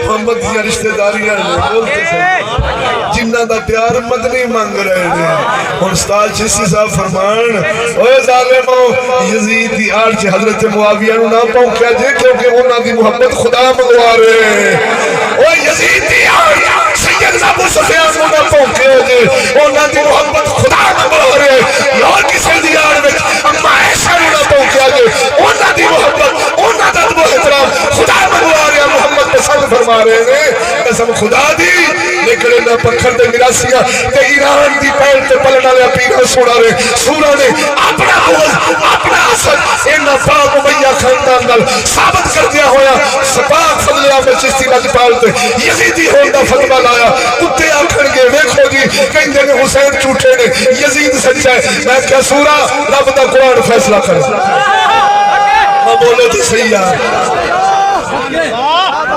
محمد دیا رشتہ داریاں بولتے سے جنہ دا پیار مدنی مانگ رہے ہیں اور استاد چشتی صاحب فرمان اوہ ظالموں یزید دی آرچ حضرت معاویہ نو نہ پہنکیا جے کیونکہ انہاں دی محبت خدا منگوا رہے ہیں اوہ یزید دی آرچ سید ابو سفیان نو نہ پہنکیا جے انہاں دی محبت خدا منگوا رہے ہیں اور کسی دی آرچ اما ایسا نو نہ پہنکیا جے انہاں دی محبت انہاں دا دو احترام خدا منگوا رہے ہیں محمد پسند فرما رہے ہیں قسم خدا دی لیکن انہاں پکھر دے مراسیہ تے ایران دی پہل تے پلنا لیا پیرہ سوڑا رہے سورہ نے اپنا عوض اپنا اثر انہاں پاک امیہ خاندان نال ثابت کر دیا ہویا سپاک فضل احمد چشتی لاجپال تے یزیدی ہوندہ فتوہ لایا کتے آکھن گے ویکھو جی کہیں دے حسین جھوٹے نے یزید سچا ہے میں کیا سورہ رب دا قرآن فیصلہ کرے میں بولے تو صحیح ہے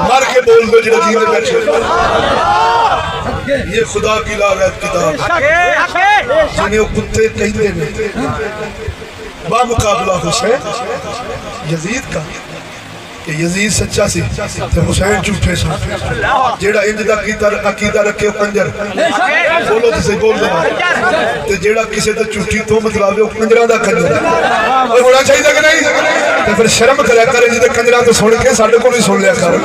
مار کے بول دو جنہا جینے بیٹھے یہ خدا کی لعنت کتاب جنہیں وہ کتے کہتے ہیں بامقابلہ حسین یزید کا کہ یزید سچا سی تے حسین جھوٹے سا جیڑا انجدہ عقیدہ رکھے کنجر بولو تسے بول دے تے جیڑا کسے تے جھوٹی تو مطلب ہے کنجرہ دا کنجر اور ہونا چاہیے کہ نہیں تے پھر شرم کریا کرے جی تے کنجرہ تو سن کے ساڑھے کو نہیں سن لیا کر